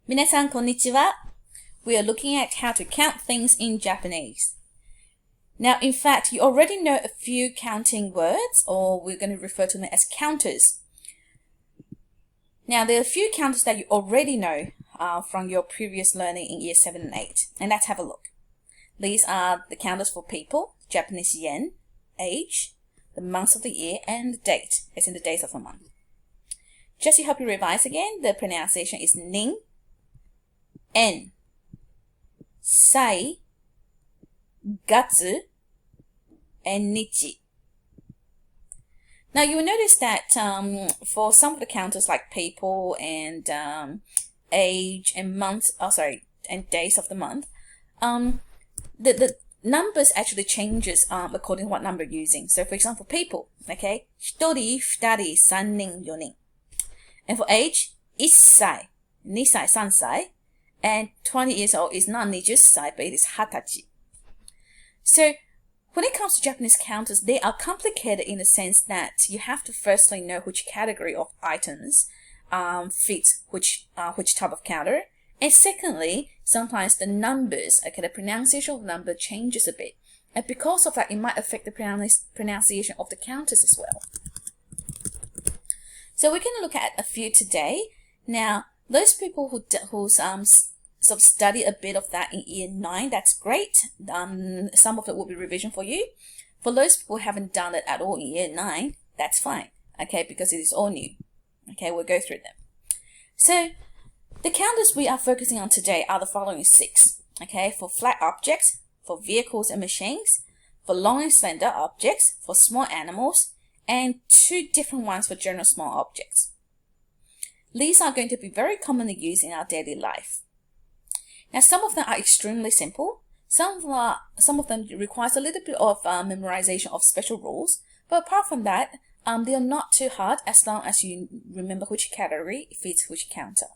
皆さん、こんにちは. We are looking at how to count things in Japanese. Now, in fact, you already know a few counting words, or we're going to refer to them as counters. Now, there are a few counters that you already know from your previous learning in year 7 and 8. And let's have a look. These are the counters for people, Japanese yen, age, the months of the year, and the date, as in the days of the month. Just to help you revise again, the pronunciation is nin, en, sai, gatsu, and nichi. Now you will notice that for some of the counters like people and age and months, and days of the month, the numbers actually changes according to what number you're using. So for example, people, okay, 1人、2人、3人、4人. And for age, 1歳、2歳、3歳, and 20 years old is not 20歳, but it is 20歳. So when it comes to Japanese counters, they are complicated in the sense that you have to firstly know which category of items fits which type of counter. And secondly, sometimes the numbers, okay, the pronunciation of the number changes a bit. And because of that, it might affect the pronunciation of the counters as well. So we're going to look at a few today. Now, those people who sort of study a bit of that in year 9, that's great. Some of it will be revision for you. For those people who haven't done it at all in year 9, that's fine, okay, because it is all new. Okay, we'll go through them. So, the counters we are focusing on today are the following 6, okay, for flat objects, for vehicles and machines, for long and slender objects, for small animals, and 2 different ones for general small objects. These are going to be very commonly used in our daily life. Now, some of them are extremely simple. Some of them requires a little bit of memorization of special rules. But apart from that, they are not too hard as long as you remember which category fits which counter.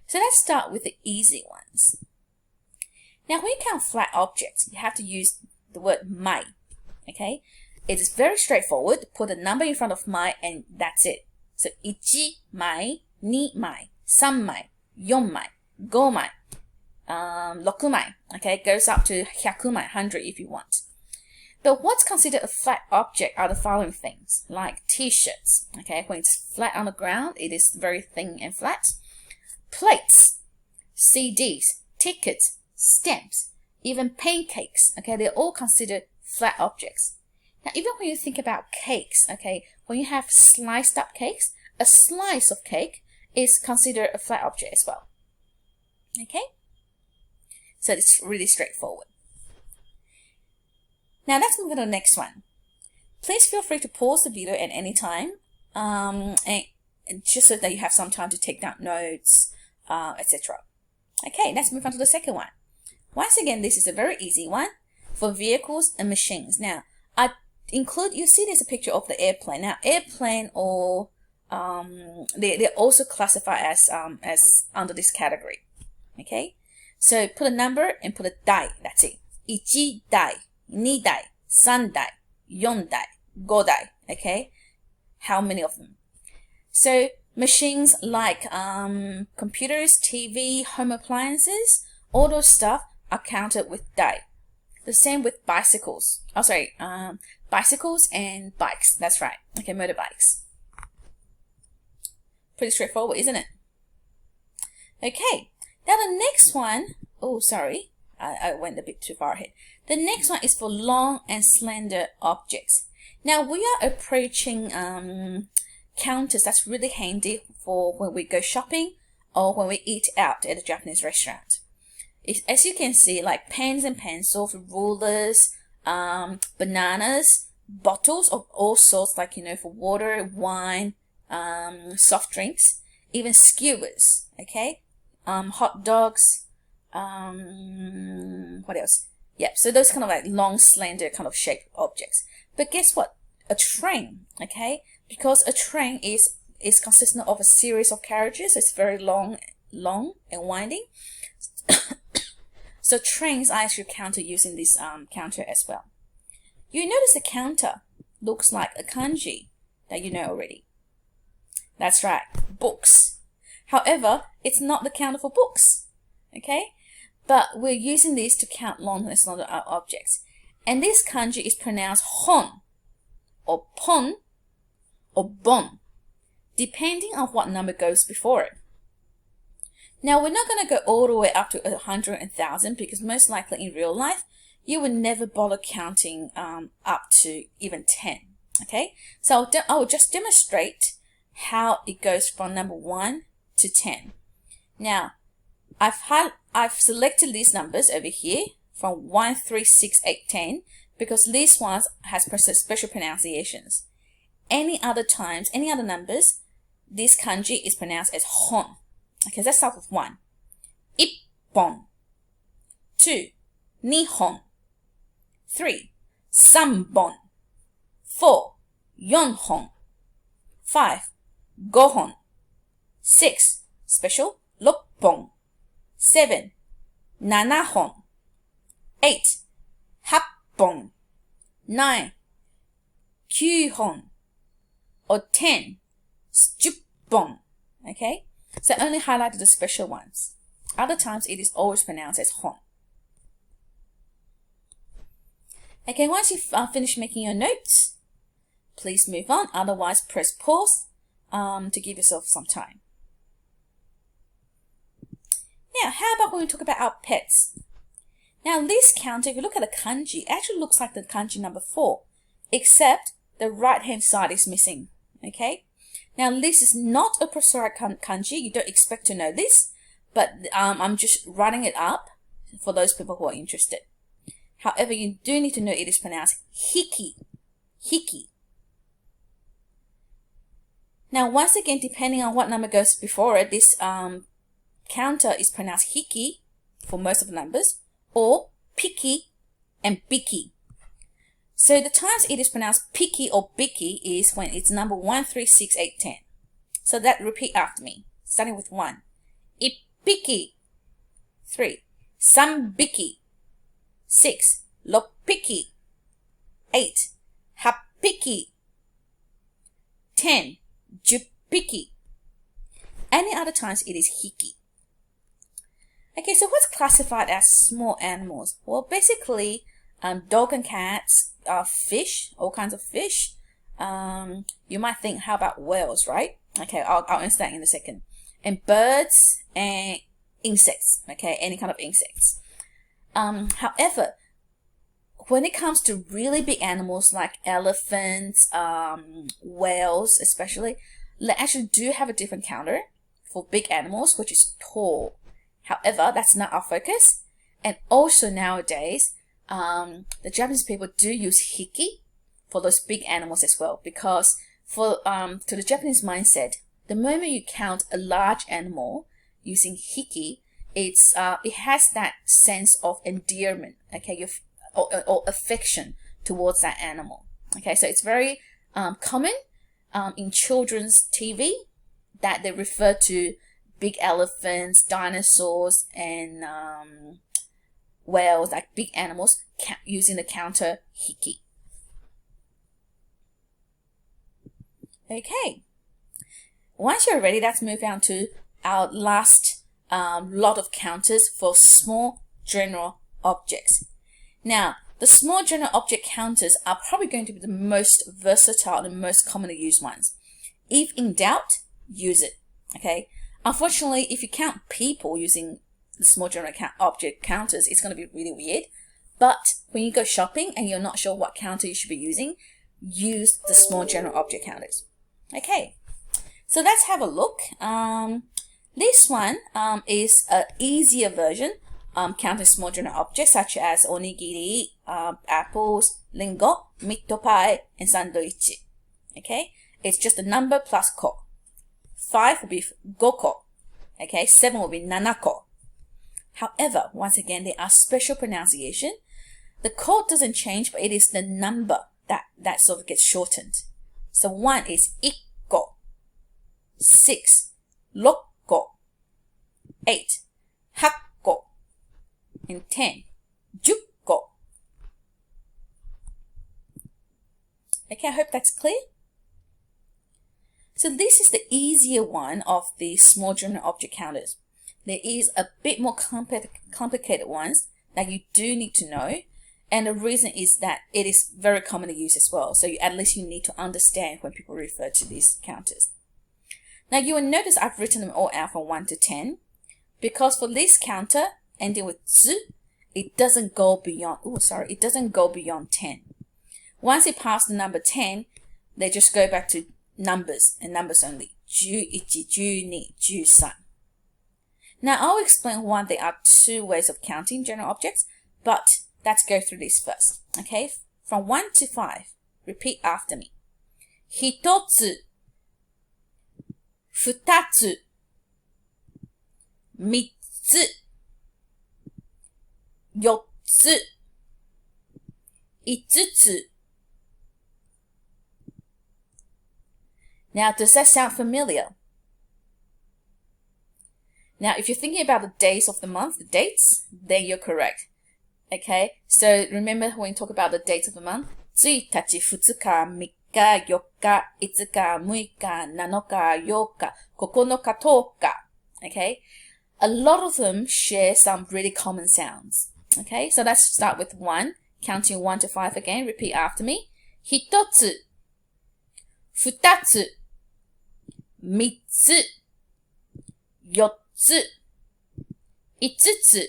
So let's start with the easy ones. Now, when you count flat objects, you have to use the word mai. Okay? It is very straightforward. Put a number in front of mai and that's it. So 1枚、2枚、3枚、4枚、5枚、6枚. Okay, it goes up to 100枚, 100 if you want. But what's considered a flat object are the following things, like t-shirts. Okay, when it's flat on the ground, it is very thin and flat. Plates, CDs, tickets, stamps, even pancakes. Okay, they're all considered flat objects. Now, even when you think about cakes, okay, when you have sliced up cakes, a slice of cake is considered a flat object as well. Okay? So it's really straightforward. Now let's move on to the next one. Please feel free to pause the video at any time, and just so that you have some time to take down notes, etc. Okay, let's move on to the second one. Once again, this is a very easy one for vehicles and machines. Now, you see there's a picture of the airplane. Now, airplane or they're also classified as under this category. Okay, so put a number and put a dai. That's it. 1 dai, 2 dai, 3 dai, 4 dai, 5 dai. Okay, how many of them? So machines like computers, TV, home appliances, all those stuff are counted with dai. The same with bicycles. Bicycles and bikes. That's right. Okay, motorbikes. Pretty straightforward, isn't it? Okay, now the next one, I went a bit too far ahead. The next one is for long and slender objects. Now we are approaching counters that's really handy for when we go shopping or when we eat out at a Japanese restaurant. As you can see, like pens and pencils, rulers, bananas, bottles of all sorts, like, you know, for water, wine, soft drinks, even skewers, okay, hot dogs, what else? Yep, so those kind of like long, slender kind of shaped objects. But guess what? A train, okay, because a train is consistent of a series of carriages. It's very long and winding. So trains are actually counted using this counter as well. You notice the counter looks like a kanji that you know already. That's right, books. However, it's not the counter for books, okay? But we're using these to count long as not objects. And this kanji is pronounced hon, or pon, or bon, depending on what number goes before it. Now, we're not going to go all the way up to 100 and 1,000 because most likely in real life, you would never bother counting up to even 10, okay? So I will just demonstrate how it goes from number 1 to 10. Now, I've selected these numbers over here from 1, 3, 6, 8, 10 because these ones has special pronunciations. Any other times, any other numbers, this kanji is pronounced as hon. Okay, let's start with 1. Ippon. 2. Nihon. 3. Sanbon. 4. Yonhon. 5. Gohon. 6. Special. Loppon. 7. Nanahon. 8. Happon. 9. Kyuhon. Or 10. Juppon. Okay? So I only highlighted the special ones. Other times it is always pronounced as hon. Okay, once you've finished making your notes, please move on. Otherwise, press pause to give yourself some time. Now, how about when we talk about our pets? Now, this counter, if you look at the kanji, it actually looks like the kanji number 4, except the right-hand side is missing. Okay? Now, this is not a prosodic kanji. You don't expect to know this, but I'm just writing it up for those people who are interested. However, you do need to know it is pronounced hiki. Hiki. Now, once again, depending on what number goes before it, this counter is pronounced hiki for most of the numbers, or piki and biki. So the times it is pronounced piki or biki is when it's number 1, 3, 6, 8, 10. So that repeat after me, starting with 1. Ippiki. 3. Sanbiki. 6. Loppiki. 8. Happiki. 10. Juppiki. Any other times it is hiki. Okay, so what's classified as small animals? Well, basically, dog and cats, fish, all kinds of fish. You might think, how about whales, right? Okay, I'll answer that in a second. And birds and insects, okay, any kind of insects. However, when it comes to really big animals like elephants, whales especially, they actually do have a different counter for big animals, which is tall. However, that's not our focus. And also nowadays, the Japanese people do use hiki for those big animals as well, because for to the Japanese mindset, the moment you count a large animal using hiki, it has that sense of endearment, okay, or affection towards that animal. Okay, so it's very common in children's TV that they refer to big elephants, dinosaurs, and whales, like big animals, using the counter hiki. Okay, once you're ready, let's move on to our last lot of counters for small general objects. Now, the small general object counters are probably going to be the most versatile and most commonly used ones. If in doubt, use it. Okay. Unfortunately, if you count people using the small general object counters, it's going to be really weird. But when you go shopping and you're not sure what counter you should be using, use the small general object counters. Okay, so let's have a look. This one is an easier version, counting small general objects such as onigiri, apples, lingo, mitto pie, and sandwich. Okay, it's just a number plus ko. 5 will be goko. Okay, 7 will be nanako. However, once again, there are special pronunciation. The ko doesn't change, but it is the number that sort of gets shortened. So 1 is ikko, 6, rokko, 8, hakko, and 10, jukko. Okay, I hope that's clear. So this is the easier one of the small general object counters. There is a bit more complicated ones that you do need to know. And the reason is that it is very commonly used as well. So at least you need to understand when people refer to these counters. Now you will notice I've written them all out from 1 to 10. Because for this counter ending with z, it doesn't go beyond, it doesn't go beyond 10. Once it passes the number 10, they just go back to numbers and numbers only. 11, 12, 13. Now I'll explain why there are two ways of counting general objects, but let's go through this first. Okay, from 1 to 5, repeat after me. 1つ、2つ、3つ、4つ、5つ。Now, does that sound familiar? Now, if you're thinking about the days of the month, the dates, then you're correct. Okay, so remember when we talk about the dates of the month? 1日、2日、3日、4日、5日、6日、7日、8日、9日、10日. Okay, a lot of them share some really common sounds. Okay, so let's start with 1, counting 1 to 5 again. Repeat after me. 1つ、2つ、3つ、4つ、5つ.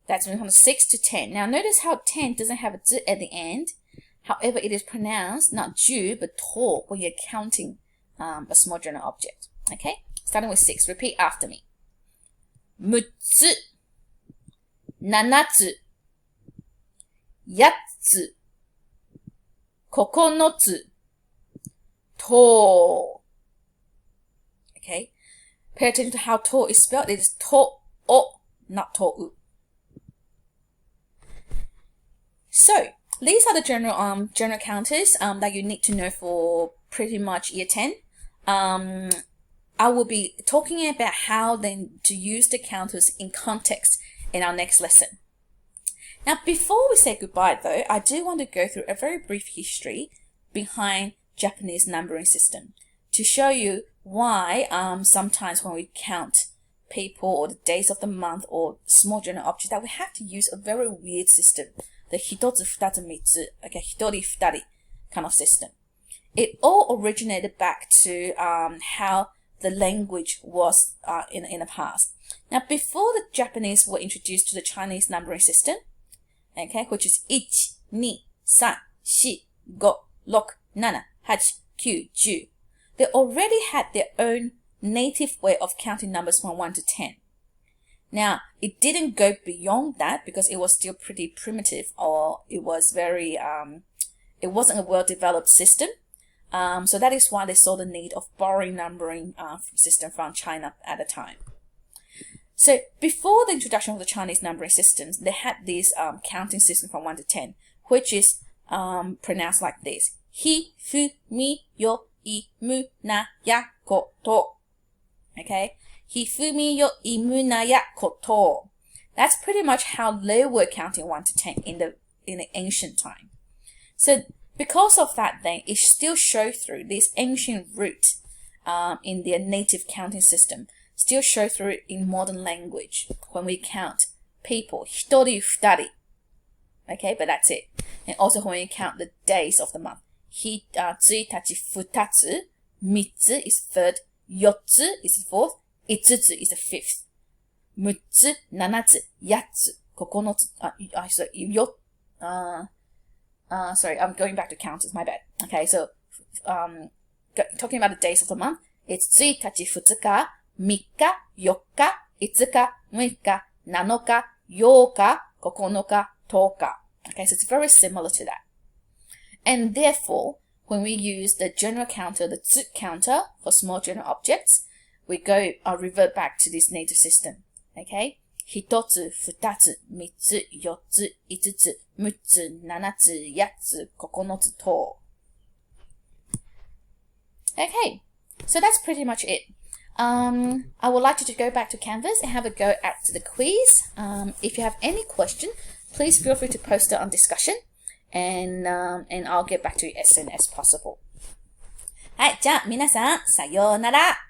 That's moving from 6 to 10. Now notice how 10 doesn't have a z at the end. However, it is pronounced not ju but to when you're counting a small general object. Okay, starting with 6. Repeat after me. 6つ、7つ、8つ、9つ、to. Okay, pay attention to how to is spelled. It is to, o, not to. So these are the general counters that you need to know for pretty much year 10. I will be talking about how then to use the counters in context in our next lesson. Now, before we say goodbye though, I do want to go through a very brief history behind Japanese numbering system to show you why sometimes when we count people or the days of the month or small general objects that we have to use a very weird system. The 1つ、2つ、3つ, okay, 1人、2人 kind of system. It all originated back to how the language was in the past. Now, before the Japanese were introduced to the Chinese numbering system, okay, which is 1, 2, 3, 4, 5, 6, 7, 8, 9, 10, they already had their own native way of counting numbers from 1 to 10. Now, it didn't go beyond that because it was still pretty primitive, or it was very, it wasn't a well-developed system. So that is why they saw the need of borrowing numbering system from China at the time. So before the introduction of the Chinese numbering systems, they had this counting system from 1 to 10, which is pronounced like this. Hi, fu, mi, yo, I, mu, na, ya, ko, to. Okay? Hifumi yo imunaya koto. That's pretty much how they were counting 1 to 10 in the ancient time. So because of that, then it still shows through this ancient root in their native counting system. Still show through in modern language when we count people. Hitori, futari. Okay, but that's it. And also when you count the days of the month. Tsuitachi, futatsu. Mitsu is third. Yotsu is fourth. 5つ is the fifth. 6つ、7つ、8つ、9つ、sorry, I'm going back to counters, my bad. Okay, so, talking about the days of the month, it's 1日、2日、3日、4日、5日、6日、7日、8日、9日、10日. Okay, so it's very similar to that. And therefore, when we use the general counter, the tsu counter for small general objects, we go revert back to this native system. Okay? 1つ、2つ、3つ、4つ、5つ、6つ、7つ、8つ、9つと. Okay, so that's pretty much it. I would like you to go back to Canvas and have a go at the quiz. If you have any question, please feel free to post it on discussion, and I'll get back to you as soon as possible. はい、じゃあ皆さん、さようなら。